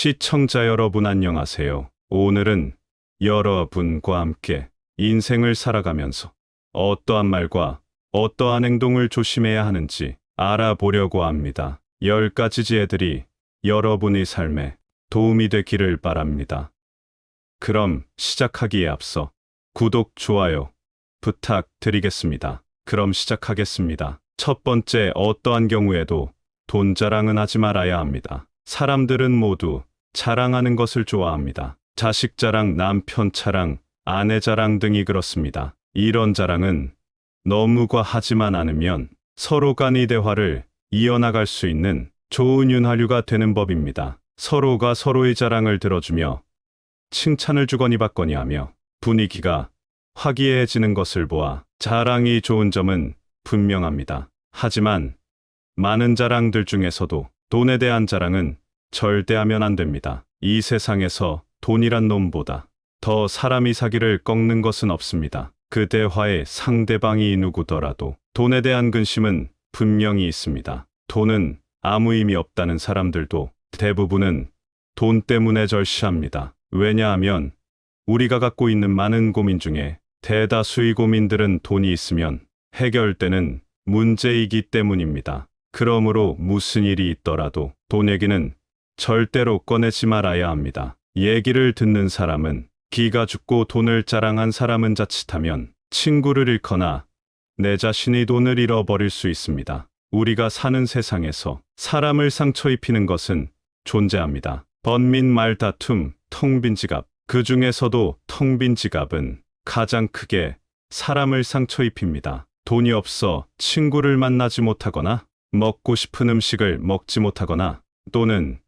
시청자 여러분 안녕하세요. 오늘은 여러분과 함께 인생을 살아가면서 어떠한 말과 어떠한 행동을 조심해야 하는지 알아보려고 합니다. 10가지 지혜들이 여러분의 삶에 도움이 되기를 바랍니다. 그럼 시작하기에 앞서 구독, 좋아요 부탁드리겠습니다. 그럼 시작하겠습니다. 첫 번째, 어떠한 경우에도 돈 자랑은 하지 말아야 합니다. 사람들은 모두 자랑하는 것을 좋아합니다. 자식 자랑, 남편 자랑, 아내 자랑 등이 그렇습니다. 이런 자랑은 너무 과하지만 않으면 서로 간의 대화를 이어나갈 수 있는 좋은 윤활유가 되는 법입니다. 서로가 서로의 자랑을 들어주며 칭찬을 주거니 받거니 하며 분위기가 화기애애해지는 것을 보아 자랑이 좋은 점은 분명합니다. 하지만 많은 자랑들 중에서도 돈에 대한 자랑은 절대 하면 안 됩니다. 이 세상에서 돈이란 놈보다 더 사람이 사기를 꺾는 것은 없습니다. 그 대화의 상대방이 누구더라도 돈에 대한 근심은 분명히 있습니다. 돈은 아무 의미 없다는 사람들도 대부분은 돈 때문에 절실합니다. 왜냐하면 우리가 갖고 있는 많은 고민 중에 대다수의 고민들은 돈이 있으면 해결되는 문제이기 때문입니다. 그러므로 무슨 일이 있더라도 돈 얘기는 절대로 꺼내지 말아야 합니다. 얘기를 듣는 사람은 기가 죽고 돈을 자랑한 사람은 자칫하면 친구를 잃거나 내 자신의 돈을 잃어버릴 수 있습니다. 우리가 사는 세상에서 사람을 상처 입히는 것은 존재합니다. 번민 말다툼, 텅 빈 지갑. 그 중에서도 텅 빈 지갑은 가장 크게 사람을 상처 입힙니다. 돈이 없어 친구를 만나지 못하거나 먹고 싶은 음식을 먹지 못하거나 또는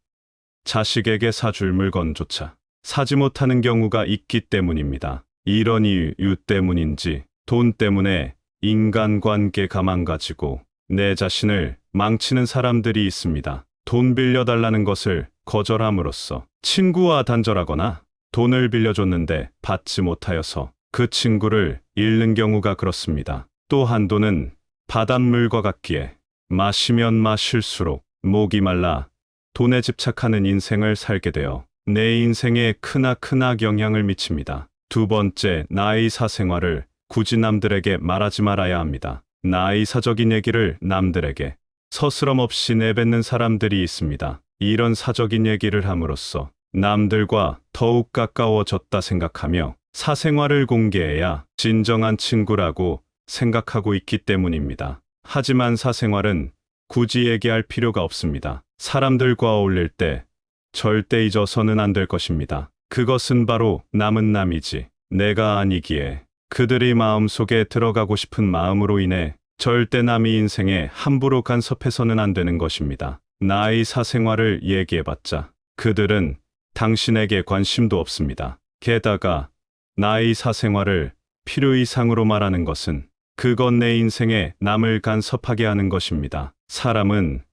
자식에게 사줄 물건조차 사지 못하는 경우가 있기 때문입니다. 이런 이유 때문인지 돈 때문에 인간관계가 망가지고 내 자신을 망치는 사람들이 있습니다. 돈 빌려달라는 것을 거절함으로써 친구와 단절하거나 돈을 빌려줬는데 받지 못하여서 그 친구를 잃는 경우가 그렇습니다. 또한 돈은 바닷물과 같기에 마시면 마실수록 목이 말라 돈에 집착하는 인생을 살게 되어 내 인생에 크나크나 영향을 미칩니다. 두 번째, 나의 사생활을 굳이 남들에게 말하지 말아야 합니다. 나의 사적인 얘기를 남들에게 서스럼 없이 내뱉는 사람들이 있습니다. 이런 사적인 얘기를 함으로써 남들과 더욱 가까워졌다 생각하며 사생활을 공개해야 진정한 친구라고 생각하고 있기 때문입니다. 하지만 사생활은 굳이 얘기할 필요가 없습니다. 사람들과 어울릴 때 절대 잊어서는 안 될 것입니다. 그것은 바로 남은 남이지 내가 아니기에 그들의 마음속에 들어가고 싶은 마음으로 인해 절대 남의 인생에 함부로 간섭해서는 안 되는 것입니다. 나의 사생활을 얘기해봤자 그들은 당신에게 관심도 없습니다. 게다가 나의 사생활을 필요 이상으로 말하는 것은 그건 내 인생에 남을 간섭하게 하는 것입니다. 사람은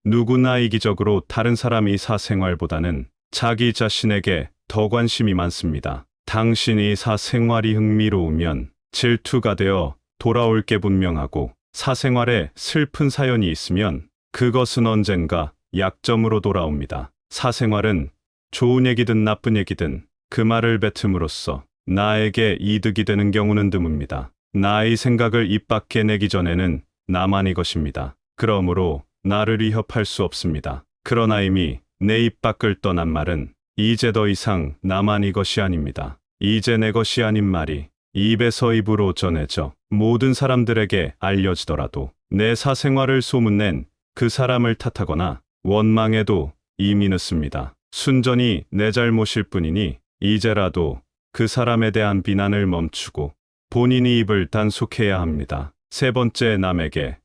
누구나 이기적으로 다른 사람의 사생활보다는 자기 자신에게 더 관심이 많습니다. 당신이 사생활이 흥미로우면 질투가 되어 돌아올 게 분명하고 사생활에 슬픈 사연이 있으면 그것은 언젠가 약점으로 돌아옵니다. 사생활은 좋은 얘기든 나쁜 얘기든 그 말을 뱉음으로써 나에게 이득이 되는 경우는 드뭅니다. 나의 생각을 입 밖에 내기 전에는 나만의 것입니다. 그러므로 나를 위협할 수 없습니다. 그러나 이미 내 입 밖을 떠난 말은 이제 더 이상 나만의 것이 아닙니다. 이제 내 것이 아닌 말이 입에서 입으로 전해져 모든 사람들에게 알려지더라도 내 사생활을 소문낸 그 사람을 탓하거나 원망해도 이미 늦습니다. 순전히 내 잘못일 뿐이니 이제라도 그 사람에 대한 비난을 멈추고 본인이 입을 단속해야 합니다. 세 번째, 남에게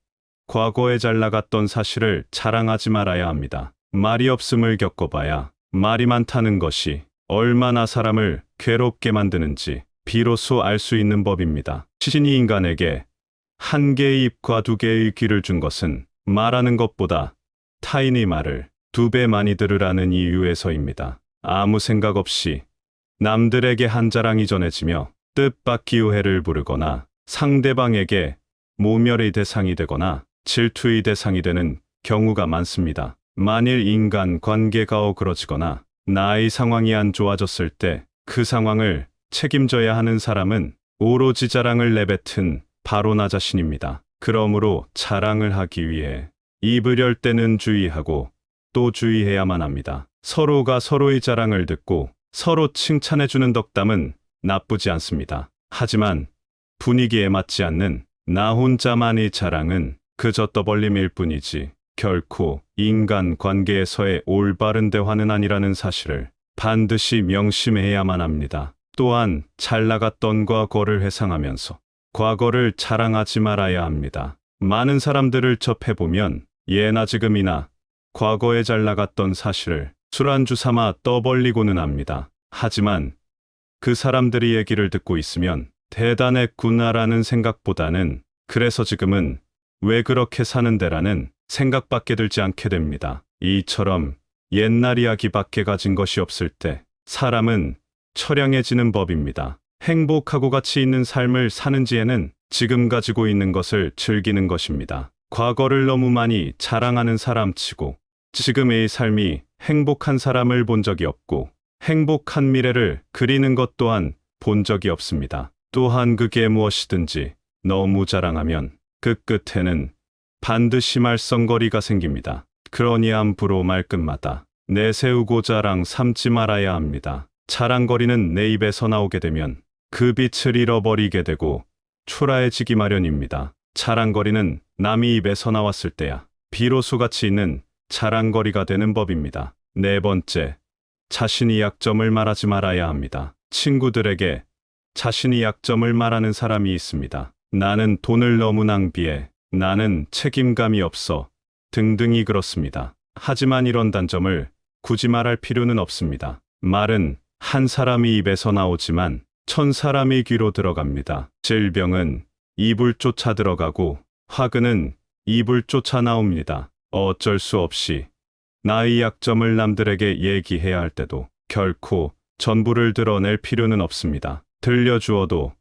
과거에 잘 나갔던 사실을 자랑하지 말아야 합니다. 말이 없음을 겪어봐야 말이 많다는 것이 얼마나 사람을 괴롭게 만드는지 비로소 알 수 있는 법입니다. 신이 인간에게 한 개의 입과 두 개의 귀를 준 것은 말하는 것보다 타인의 말을 2배 많이 들으라는 이유에서입니다. 아무 생각 없이 남들에게 한 자랑이 전해지며 뜻밖의 오해를 부르거나 상대방에게 모멸의 대상이 되거나 질투의 대상이 되는 경우가 많습니다. 만일 인간 관계가 어그러지거나 나의 상황이 안 좋아졌을 때 그 상황을 책임져야 하는 사람은 오로지 자랑을 내뱉은 바로 나 자신입니다. 그러므로 자랑을 하기 위해 입을 열 때는 주의하고 또 주의해야만 합니다. 서로가 서로의 자랑을 듣고 서로 칭찬해주는 덕담은 나쁘지 않습니다. 하지만 분위기에 맞지 않는 나 혼자만의 자랑은 그저 떠벌림일 뿐이지 결코 인간 관계에서의 올바른 대화는 아니라는 사실을 반드시 명심해야만 합니다. 또한 잘 나갔던 과거를 회상하면서 과거를 자랑하지 말아야 합니다. 많은 사람들을 접해보면 예나 지금이나 과거에 잘 나갔던 사실을 술안주 삼아 떠벌리고는 합니다. 하지만 그 사람들이 얘기를 듣고 있으면 대단했구나라는 생각보다는 그래서 지금은 왜 그렇게 사는데라는 생각밖에 들지 않게 됩니다. 이처럼 옛날 이야기밖에 가진 것이 없을 때 사람은 처량해지는 법입니다. 행복하고 가치 있는 삶을 사는지에는 지금 가지고 있는 것을 즐기는 것입니다. 과거를 너무 많이 자랑하는 사람치고 지금의 삶이 행복한 사람을 본 적이 없고 행복한 미래를 그리는 것 또한 본 적이 없습니다. 또한 그게 무엇이든지 너무 자랑하면 그 끝에는 반드시 말썽거리가 생깁니다. 그러니 함부로 말끝마다 내세우고 자랑 삼지 말아야 합니다. 자랑거리는 내 입에서 나오게 되면 그 빛을 잃어버리게 되고 초라해지기 마련입니다. 자랑거리는 남의 입에서 나왔을 때야 비로소 가치 있는 자랑거리가 되는 법입니다. 네 번째, 자신의 약점을 말하지 말아야 합니다. 친구들에게 자신의 약점을 말하는 사람이 있습니다. 나는 돈을 너무 낭비해, 나는 책임감이 없어 등등이 그렇습니다. 하지만 이런 단점을 굳이 말할 필요는 없습니다. 말은 한 사람의 입에서 나오지만 천 사람의 귀로 들어갑니다. 질병은 입을 쫓아 들어가고 화근은 입을 쫓아 나옵니다. 어쩔 수 없이 나의 약점을 남들에게 얘기해야 할 때도 결코 전부를 드러낼 필요는 없습니다. 들려주어도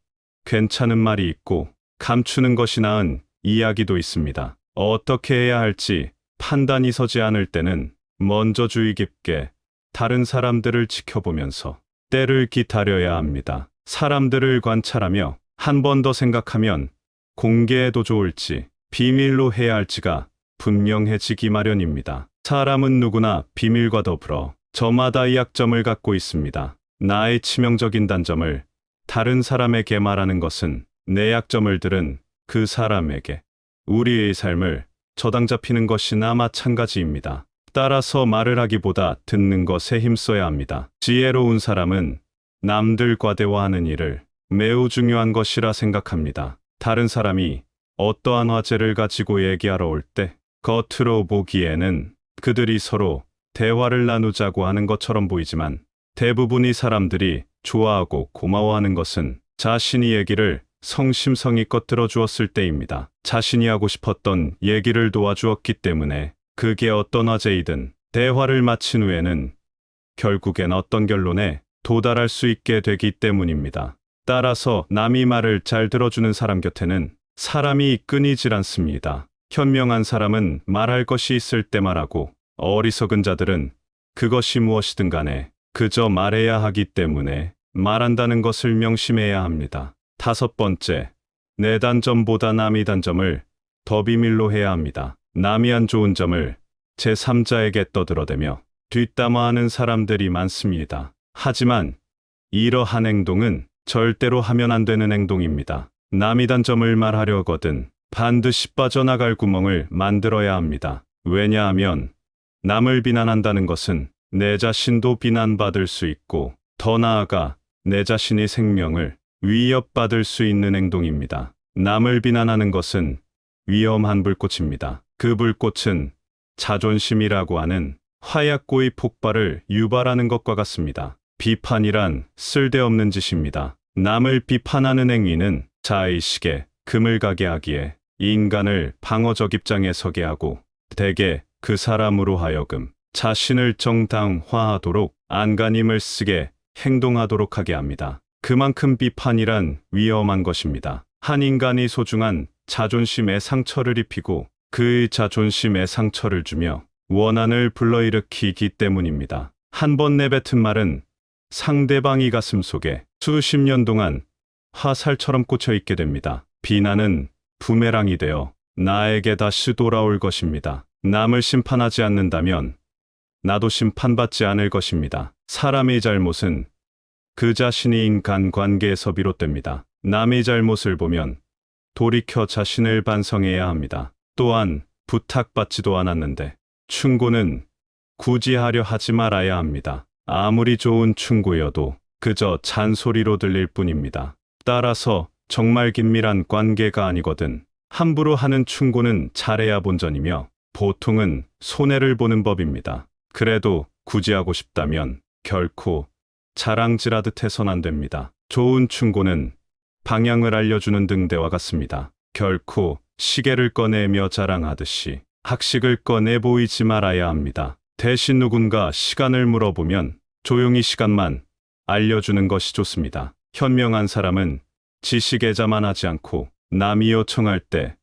괜찮은 말이 있고 감추는 것이 나은 이야기도 있습니다. 어떻게 해야 할지 판단이 서지 않을 때는 먼저 주의 깊게 다른 사람들을 지켜보면서 때를 기다려야 합니다. 사람들을 관찰하며 한 번 더 생각하면 공개해도 좋을지 비밀로 해야 할지가 분명해지기 마련입니다. 사람은 누구나 비밀과 더불어 저마다의 약점을 갖고 있습니다. 나의 치명적인 단점을 다른 사람에게 말하는 것은 내 약점을 들은 그 사람에게 우리의 삶을 저당 잡히는 것이나 마찬가지입니다. 따라서 말을 하기보다 듣는 것에 힘써야 합니다. 지혜로운 사람은 남들과 대화하는 일을 매우 중요한 것이라 생각합니다. 다른 사람이 어떠한 화제를 가지고 얘기하러 올 때 겉으로 보기에는 그들이 서로 대화를 나누자고 하는 것처럼 보이지만 대부분의 사람들이 좋아하고 고마워하는 것은 자신이 얘기를 성심성의껏 들어주었을 때입니다. 자신이 하고 싶었던 얘기를 도와주었기 때문에 그게 어떤 화제이든 대화를 마친 후에는 결국엔 어떤 결론에 도달할 수 있게 되기 때문입니다. 따라서 남이 말을 잘 들어주는 사람 곁에는 사람이 끊이질 않습니다. 현명한 사람은 말할 것이 있을 때 말하고 어리석은 자들은 그것이 무엇이든 간에 그저 말해야 하기 때문에 말한다는 것을 명심해야 합니다. 다섯 번째, 내 단점보다 남의 단점을 더 비밀로 해야 합니다. 남이 안 좋은 점을 제3자에게 떠들어대며 뒷담화하는 사람들이 많습니다. 하지만 이러한 행동은 절대로 하면 안 되는 행동입니다. 남의 단점을 말하려거든 반드시 빠져나갈 구멍을 만들어야 합니다. 왜냐하면 남을 비난한다는 것은 내 자신도 비난받을 수 있고 더 나아가 내 자신의 생명을 위협받을 수 있는 행동입니다. 남을 비난하는 것은 위험한 불꽃입니다. 그 불꽃은 자존심이라고 하는 화약고의 폭발을 유발하는 것과 같습니다. 비판이란 쓸데없는 짓입니다. 남을 비판하는 행위는 자의식에 금을 가게 하기에 인간을 방어적 입장에 서게 하고 대개 그 사람으로 하여금 자신을 정당화하도록 안간힘을 쓰게 행동하도록 하게 합니다. 그만큼 비판이란 위험한 것입니다. 한 인간이 소중한 자존심에 상처를 입히고 그의 자존심에 상처를 주며 원한을 불러일으키기 때문입니다. 한 번 내뱉은 말은 상대방이 가슴 속에 수십 년 동안 화살처럼 꽂혀 있게 됩니다. 비난은 부메랑이 되어 나에게 다시 돌아올 것입니다. 남을 심판하지 않는다면 나도 심판받지 않을 것입니다. 사람의 잘못은 그 자신이 인간 관계에서 비롯됩니다. 남의 잘못을 보면 돌이켜 자신을 반성해야 합니다. 또한 부탁받지도 않았는데 충고는 굳이 하려 하지 말아야 합니다. 아무리 좋은 충고여도 그저 잔소리로 들릴 뿐입니다. 따라서 정말 긴밀한 관계가 아니거든 함부로 하는 충고는 잘해야 본전이며 보통은 손해를 보는 법입니다. 그래도 굳이 하고 싶다면 결코 자랑질하듯 해선 안 됩니다. 좋은 충고는 방향을 알려주는 등대와 같습니다. 결코 시계를 꺼내며 자랑하듯이 학식을 꺼내 보이지 말아야 합니다. 대신 누군가 시간을 물어보면 조용히 시간만 알려주는 것이 좋습니다. 현명한 사람은 지식애자만 하지 않고 남이 요청할 때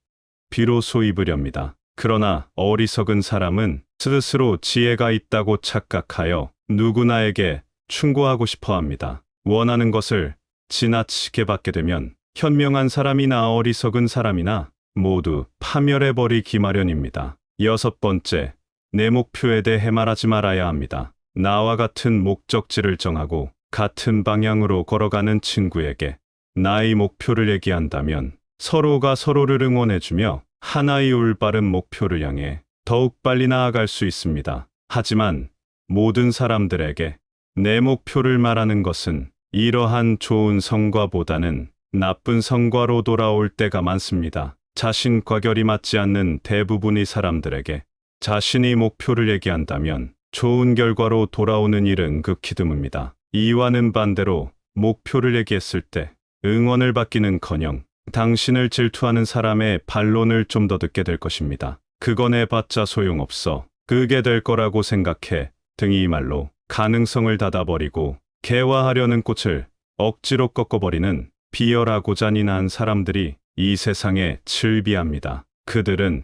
비로소 입을 엽니다. 그러나 어리석은 사람은 스스로 지혜가 있다고 착각하여 누구나에게 충고하고 싶어 합니다. 원하는 것을 지나치게 받게 되면 현명한 사람이나 어리석은 사람이나 모두 파멸해버리기 마련입니다. 6번째, 내 목표에 대해 말하지 말아야 합니다. 나와 같은 목적지를 정하고 같은 방향으로 걸어가는 친구에게 나의 목표를 얘기한다면 서로가 서로를 응원해주며 하나의 올바른 목표를 향해 더욱 빨리 나아갈 수 있습니다. 하지만 모든 사람들에게 내 목표를 말하는 것은 이러한 좋은 성과보다는 나쁜 성과로 돌아올 때가 많습니다. 자신과 결이 맞지 않는 대부분의 사람들에게 자신의 목표를 얘기한다면 좋은 결과로 돌아오는 일은 극히 드뭅니다. 이와는 반대로 목표를 얘기했을 때 응원을 받기는커녕 당신을 질투하는 사람의 반론을 좀 더 듣게 될 것입니다. 그건 해봤자 소용없어. 그게 될 거라고 생각해 등이 말로 가능성을 닫아버리고 개화하려는 꽃을 억지로 꺾어버리는 비열하고 잔인한 사람들이 이 세상에 즐비합니다. 그들은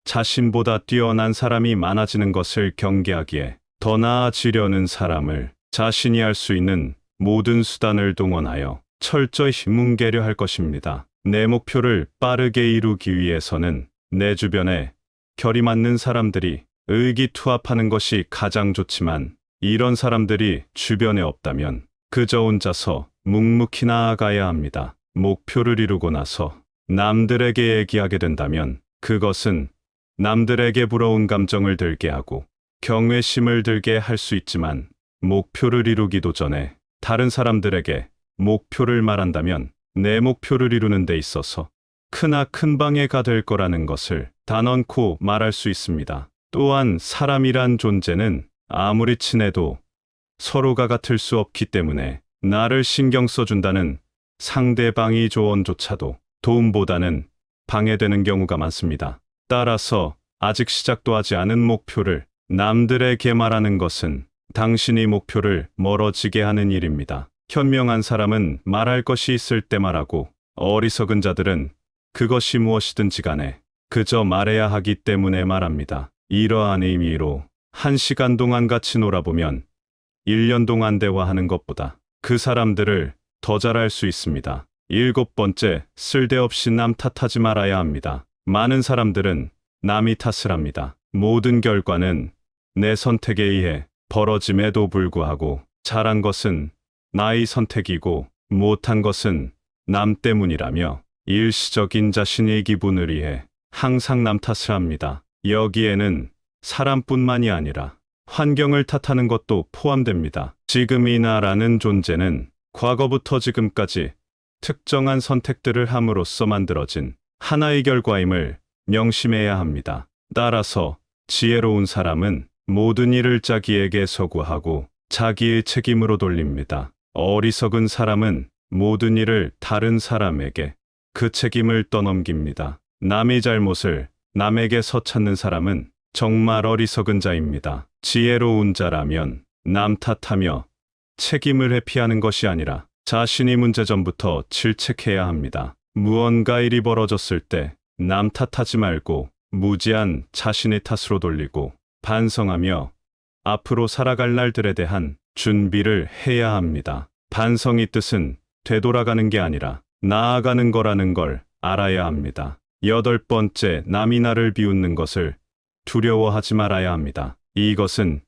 자신보다 뛰어난 사람이 많아지는 것을 경계하기에 더 나아지려는 사람을 자신이 할 수 있는 모든 수단을 동원하여 철저히 뭉개려 할 것입니다. 내 목표를 빠르게 이루기 위해서는 내 주변에 결이 맞는 사람들이 의기투합하는 것이 가장 좋지만 이런 사람들이 주변에 없다면 그저 혼자서 묵묵히 나아가야 합니다. 목표를 이루고 나서 남들에게 얘기하게 된다면 그것은 남들에게 부러운 감정을 들게 하고 경외심을 들게 할 수 있지만 목표를 이루기도 전에 다른 사람들에게 목표를 말한다면 내 목표를 이루는 데 있어서 크나큰 방해가 될 거라는 것을 단언코 말할 수 있습니다. 또한 사람이란 존재는 아무리 친해도 서로가 같을 수 없기 때문에 나를 신경 써준다는 상대방의 조언조차도 도움보다는 방해되는 경우가 많습니다. 따라서 아직 시작도 하지 않은 목표를 남들에게 말하는 것은 당신의 목표를 멀어지게 하는 일입니다. 현명한 사람은 말할 것이 있을 때 말하고 어리석은 자들은 그것이 무엇이든지 간에 그저 말해야 하기 때문에 말합니다. 이러한 의미로 1시간 동안 같이 놀아보면 1년 동안 대화하는 것보다 그 사람들을 더 잘할 수 있습니다. 7번째, 쓸데없이 남 탓하지 말아야 합니다. 많은 사람들은 남이 탓을 합니다. 모든 결과는 내 선택에 의해 벌어짐에도 불구하고 잘한 것은 나의 선택이고 못한 것은 남 때문이라며 일시적인 자신의 기분을 위해 항상 남 탓을 합니다. 여기에는 사람뿐만이 아니라 환경을 탓하는 것도 포함됩니다. 지금 이 나라는 존재는 과거부터 지금까지 특정한 선택들을 함으로써 만들어진 하나의 결과임을 명심해야 합니다. 따라서 지혜로운 사람은 모든 일을 자기에게 서구하고 자기의 책임으로 돌립니다. 어리석은 사람은 모든 일을 다른 사람에게 그 책임을 떠넘깁니다. 남의 잘못을 남에게 서찾는 사람은 정말 어리석은 자입니다. 지혜로운 자라면 남 탓하며 책임을 회피하는 것이 아니라 자신이 문제전부터 질책해야 합니다. 무언가 일이 벌어졌을 때 남 탓하지 말고 무지한 자신의 탓으로 돌리고 반성하며 앞으로 살아갈 날들에 대한 준비를 해야 합니다. 반성의 뜻은 되돌아가는 게 아니라 나아가는 거라는 걸 알아야 합니다. 여덟 번째, 남이 나를 비웃는 것을 두려워하지 말아야 합니다. 이것은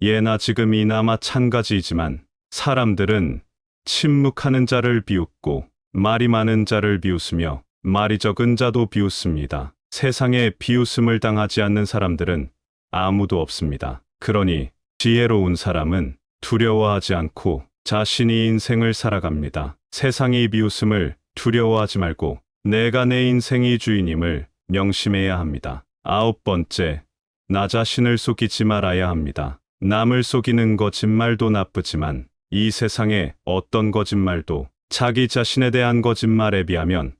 예나 지금이나 마찬가지이지만 사람들은 침묵하는 자를 비웃고 말이 많은 자를 비웃으며 말이 적은 자도 비웃습니다. 세상에 비웃음을 당하지 않는 사람들은 아무도 없습니다. 그러니 지혜로운 사람은 두려워하지 않고 자신이 인생을 살아갑니다. 세상의 비웃음을 두려워하지 말고 내가 내 인생의 주인임을 명심해야 합니다. 아홉 번째, 나 자신을 속이지 말아야 합니다. 남을 속이는 거짓말도 나쁘지만 이 세상의 어떤 거짓말도 자기 자신에 대한 거짓말에 비하면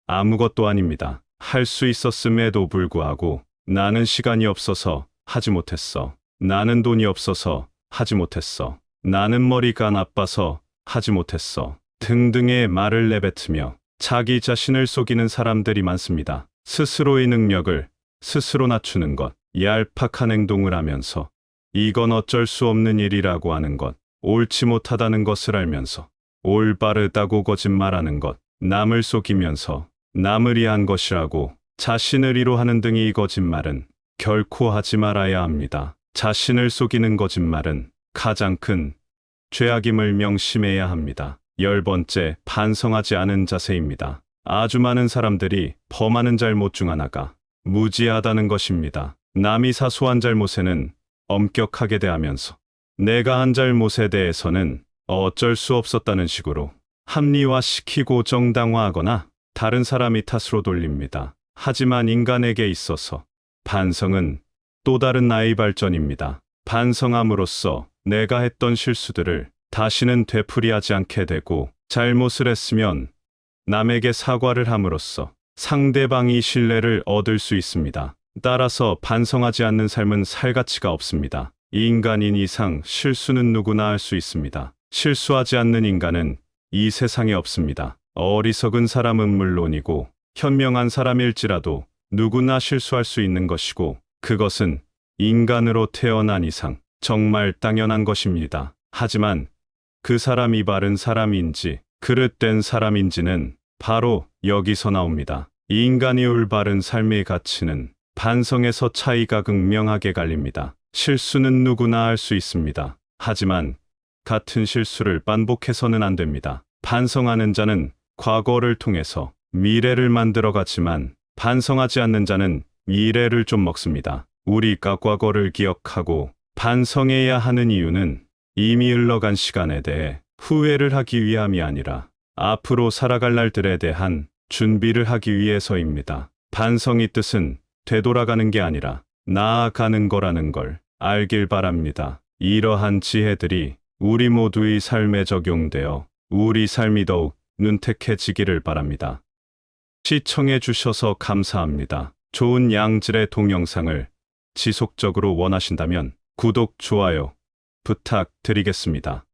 아무것도 아닙니다. 할 수 있었음에도 불구하고 나는 시간이 없어서 하지 못했어. 나는 돈이 없어서 하지 못했어. 나는 머리가 나빠서 하지 못했어. 등등의 말을 내뱉으며 자기 자신을 속이는 사람들이 많습니다. 스스로의 능력을 스스로 낮추는 것, 얄팍한 행동을 하면서 이건 어쩔 수 없는 일이라고 하는 것, 옳지 못하다는 것을 알면서 올바르다고 거짓말하는 것, 남을 속이면서 남을 위한 것이라고 자신을 위로하는 등의 거짓말은 결코 하지 말아야 합니다. 자신을 속이는 거짓말은 가장 큰 죄악임을 명심해야 합니다. 열 번째, 반성하지 않은 자세입니다. 아주 많은 사람들이 범하는 잘못 중 하나가 무지하다는 것입니다. 남이 사소한 잘못에는 엄격하게 대하면서 내가 한 잘못에 대해서는 어쩔 수 없었다는 식으로 합리화시키고 정당화하거나 다른 사람이 탓으로 돌립니다. 하지만 인간에게 있어서 반성은 또 다른 나의 발전입니다. 반성함으로써 내가 했던 실수들을 다시는 되풀이하지 않게 되고 잘못을 했으면 남에게 사과를 함으로써 상대방이 신뢰를 얻을 수 있습니다. 따라서 반성하지 않는 삶은 살 가치가 없습니다. 인간인 이상 실수는 누구나 할 수 있습니다. 실수하지 않는 인간은 이 세상에 없습니다. 어리석은 사람은 물론이고 현명한 사람일지라도 누구나 실수할 수 있는 것이고 그것은 인간으로 태어난 이상 정말 당연한 것입니다. 하지만 그 사람이 바른 사람인지 그릇된 사람인지는 바로 여기서 나옵니다. 인간이 올바른 삶의 가치는 반성에서 차이가 극명하게 갈립니다. 실수는 누구나 할 수 있습니다. 하지만 같은 실수를 반복해서는 안 됩니다. 반성하는 자는 과거를 통해서 미래를 만들어가지만 반성하지 않는 자는 미래를 좀 먹습니다. 우리가 과거를 기억하고 반성해야 하는 이유는 이미 흘러간 시간에 대해 후회를 하기 위함이 아니라 앞으로 살아갈 날들에 대한 준비를 하기 위해서입니다. 반성의 뜻은 되돌아가는 게 아니라 나아가는 거라는 걸 알길 바랍니다. 이러한 지혜들이 우리 모두의 삶에 적용되어 우리 삶이 더욱 윤택해지기를 바랍니다. 시청해 주셔서 감사합니다. 좋은 양질의 동영상을 지속적으로 원하신다면 구독, 좋아요 부탁드리겠습니다.